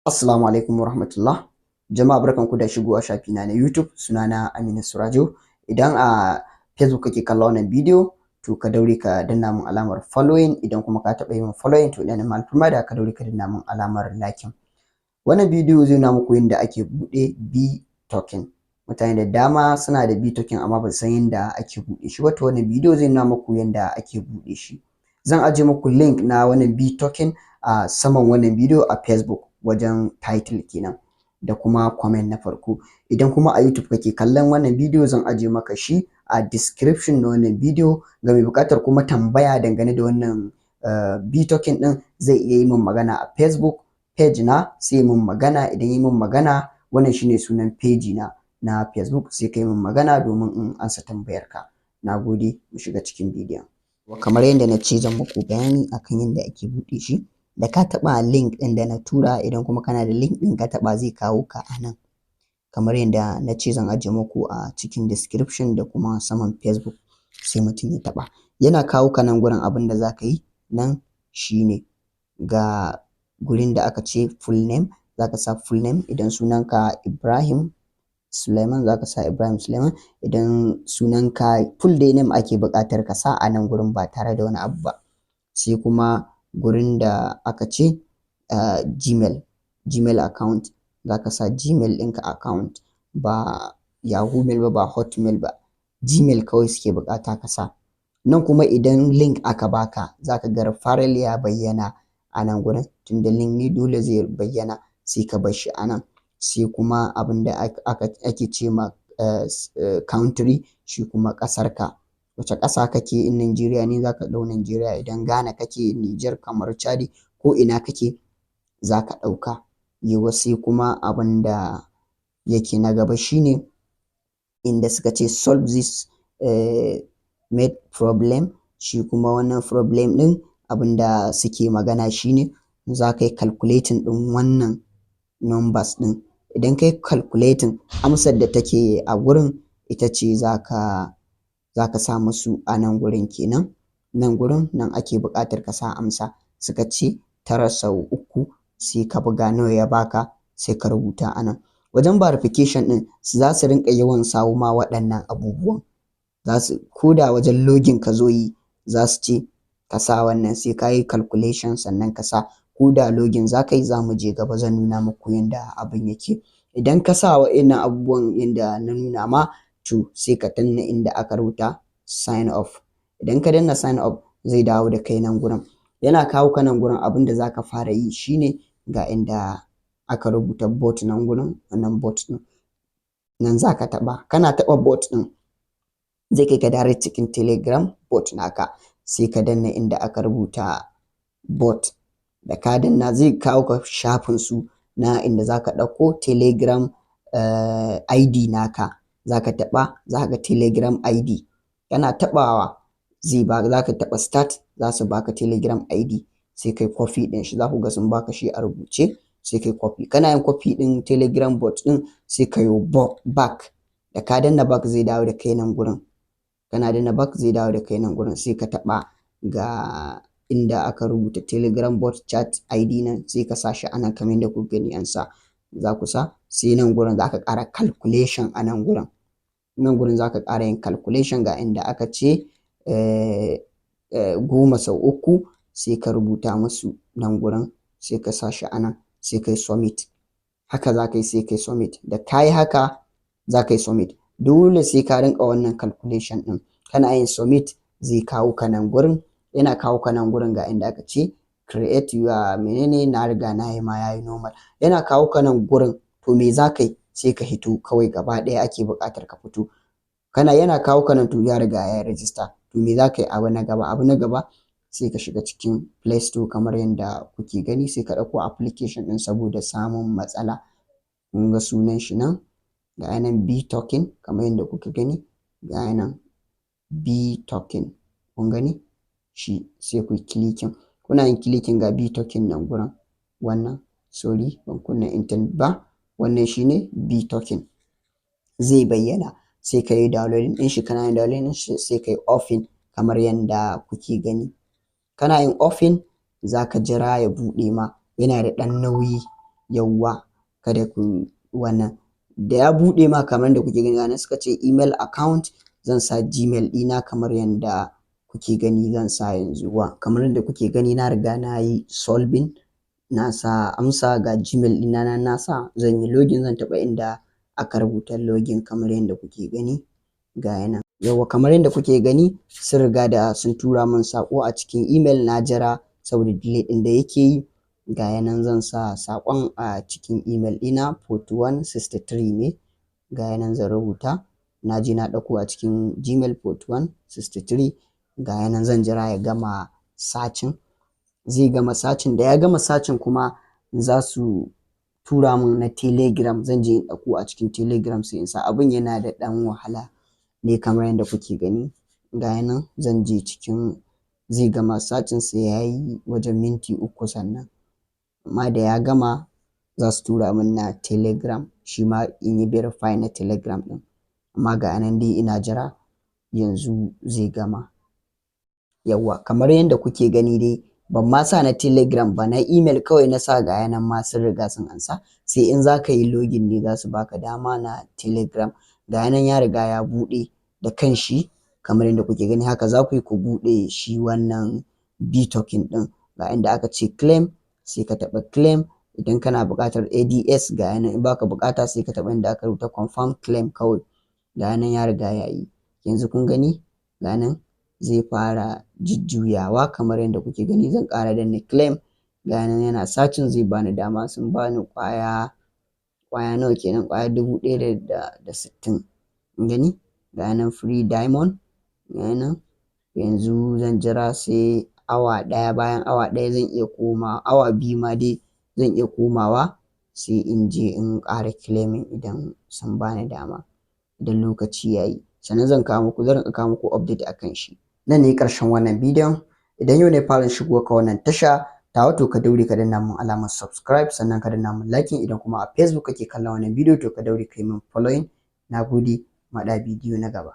Assalamu alaikum warahmatullah. Jama'a barkanku da shigowa shafina na YouTube. Sunana Aminu Surajo. Idan a Facebook kake kallon wannan bidiyo, to ka daure ka danna mun alamar following. Idan kuma ka taɓa yin following, to ina neman alfarma da ka daure ka danna mun alamar liking. Wannan bidiyo zai nuna muku yadda ake buɗe B token. Mutane da dama suna da B token amma ba su san yadda ake buɗe shi ba. To wannan bidiyo zai nuna muku yadda ake buɗe shi. Zan ajiye muku link na wannan B token a saman wannan bidiyo a Facebook wajen title kenan da kuma comment na farko. Idan kuma a YouTube kake kallon wannan bidiyo, zan ajiye maka shi a description na wannan bidiyo. Ga mai buƙatar kuma tambaya dangane da wannan B token ɗin, zai iya yi min magana a Facebook page na, sai min magana. Idan yi min magana, wannan shine sunan page na Facebook, sai kai min magana domin in ansa tambayar ka. Na gode, mu shiga cikin bidiyon. Kamar yadda na ce, zan muku bayani akan yadda ake buɗe shi. Da ka taɓa link ɗin da na tura, idan kuma kana da link ɗin ka taɓa, zai kawo ka a nan. Kamar yadda na ce, zan ajiye muku a cikin description da kuma saman Facebook, sai mutum ya taɓa. Yana kawo ka nan gurin. Abin da za ka yi nan shine ga gurin da aka ce full name, za ka sa full name. Idan sunanka Ibrahim Suleiman, za ka sa Ibrahim Suleiman. Idan sunanka full day name ake buƙatar ka sa a nan gurin ba tare da wani abu ba. Sai kuma gurin da aka ce Gmail account, za ka sa Gmail ɗinka account, ba Yahoo mail ba, ba Hotmail ba. Gmail kawai suke buƙata ka sa. Nan kuma idan link aka baka, za ka ga referral ya bayyana a nan gurin. Tunda link ne, dole zai bayyana, sai ka bar shi a nan. Sai kuma abin da ake ce ma country, shi kuma ƙasarka. Wace ƙasa kake? In Nigeria ne, za ka ɗau Nigeria. Idan Ghana kake, Niger, kamar Chadi, ko ina kake za ka ɗauka. Yauwa, sai kuma abin da yake na gaba shine inda suka ce solve this made problem. Shi kuma wannan problem ɗin, abin da suke magana shine za ka yi calculating ɗin wannan numbers ɗin. Idan ka yi calculating, amsar da take a gurin ita ce za ka sa musu a nan gurin kenan. Nan gurin, nan ake buƙatar ka sa amsa. Suka ce 9 sau 3, sai ka buga nawa ya baka, sai ka rubuta a nan. Wajen verification ɗin, za su rinƙa yawan sawo ma waɗannan abubuwan. Ko da wajen login ka zo yi, za su ce ka sa wannan, sai ka yi calculation sannan ka sa. Ko da login za ka yi, za mu je gaba, zan nuna muku yadda abin yake. Idan ka sa waɗannan abubuwan yadda na nuna ma, to sai ka danna inda aka rubuta sign off. Idan ka danna sign off, zai dawo da kai nan gurin. Yana kawo ka nan gurin. Abin da za ka fara yi shine ga inda aka rubuta bot nan gurin, wannan bot ɗin nan za ka taɓa. Kana taɓa bot ɗin, zai kai ka direct cikin Telegram bot naka. Sai ka danna inda aka rubuta bot. Da ka danna, zai kawo ka shafin su na inda za ka ɗauko Telegram ID naka. Za ka taɓa, za ka ga Telegram ID. Kana taɓawa, za ka taɓa start, za su baka Telegram ID. Sai kai copy ɗin shi. Za ku ga sun baka shi a rubuce, sai kai copy. Kana yin copy ɗin Telegram bot ɗin, sai ka yi back. Da ka danna back, zai dawo da kai nan gurin. Kana danna back, zai dawo da kai nan gurin. Sai ka taɓa ga inda aka rubuta Telegram bot chat ID nan, sai ka sa shi a nan kamar yadda kuka gani an sa. Za ku sa, sai nan gurin za ka ƙara calculation a nan gurin. Nan gurin za ka ƙara yin calculation ga inda aka ce 10 sau 3, sai ka rubuta musu nan gurin, sai ka sa shi a nan, sai kai submit. Haka za ka yi, sai kai submit. Da ka yi haka, za ka yi submit. Dole sai ka rinƙa wannan calculation ɗin. Kana yin submit, zai kawo ka nan gurin. Yana kawo ka nan gurin ga inda aka ce create your menene, na riga na yi ma, yayi normal. Yana kawo ka nan gurin. To me za ka yi? Sai ka hito kawai, gaba ɗaya ake buƙatar ka fito. Yana kawo ka nan, to ya riga ya register. To me za ka yi? Abu na gaba, sai ka shiga cikin Play Store kamar yadda kuke gani. Sai ka ɗauko application ɗin saboda samun matsala. Kun ga sunan shi nan, ga nan B token, kamar yadda kuka gani. Ga nan B token, kun gani shi. Sai ku yi clicking. Kuna yin clicking ga B token nan gurin. Wannan, sorry, ban kunna internet ba. Wannan shine B token. Zai bayyana. Sai ka yi downloading ɗin shi. Kana yin downloading shi, sai ka yi offin kamar yadda kuke gani. Kana yin offin, za ka jira ya buɗe ma. Yana da ɗan nauyi. yawwa kada ku wannan. Da ya buɗe ma kamar da kuke gani ganan suka ce email account, zan sa Gmail ɗina kamar yanda kuke gani zan sa yanzu kamar yanda kuke gani na riga na yi solving, na sa amsa ga Gmail ɗina na sa, zan yi login, zan taɓa inda aka rubuta login kamar yanda kuke gani ga nan. Yawwa kamar yanda kuke gani sun riga da sun tura min saƙo a cikin email, na jira saboda delay ɗin da yake yi. Ga nan zan sa saƙon a cikin email ɗina 4163 ne, ga nan zan rubuta, na je na ɗauko a cikin Gmail 4163, ga nan zan jira ya gama searching, zai gama searching, da ya gama searching kuma za su tura min na Telegram, zan je in ɗauko a cikin Telegram sai in sa. Abin yana da ɗan wahala ne kamar yanda kuke gani, ga nan zan je cikin, zai gama searching sai ya yi wajen minti 3 sannan, amma da ya gama za su tura min na Telegram, shi ma in yi verify na Telegram ɗin, amma ga nan dai ina jira yanzu zai gama. Yawwa kamar yanda kuke gani dai ban ma sa na Telegram ba, na email kawai na sa, ga nan ma sun riga sun ansa, sai in za ka yi login ne za su baka dama na Telegram. Ga nan ya riga ya buɗe da kanshi kamar yanda kuke gani, haka za ku yi ku buɗe shi wannan B-token ɗin. Ga inda aka ce claim, sai ka taɓa claim idan kana buƙatar ADS, ga nan in baka buƙata sai ka taɓa inda aka rubuta confirm claim kawai. Ga nan ya riga ya yi, yanzu kun gani ga nan zai fara jujjuyawa kamar yanda kuke gani. Zan ƙara danna claim, ga nan yana searching zai bani dama, sun bani ƙwaya nawa kenan, ƙwaya 1060. Kun gani ga nan free diamond, ga nan yanzu zan jira sai awa ɗaya, bayan awa ɗaya zan iya komawa, awa 2 ma dai zan iya komawa sai in je in ƙara claiming idan sun bani dama, idan lokaci ya yi, sannan zan riƙa kawo muku update a kan shi. Nan ne ƙarshen wannan bidiyon. Idan yau ne farin shigowa ka wannan tasha tawa, to ka daure ka danna mun alamar subscribe, sannan ka danna mun liking. Idan kuma a Facebook kake kallon wannan bidiyo, to ka daure ka yi min following. Na gode, mu haɗu a bidiyo na gaba.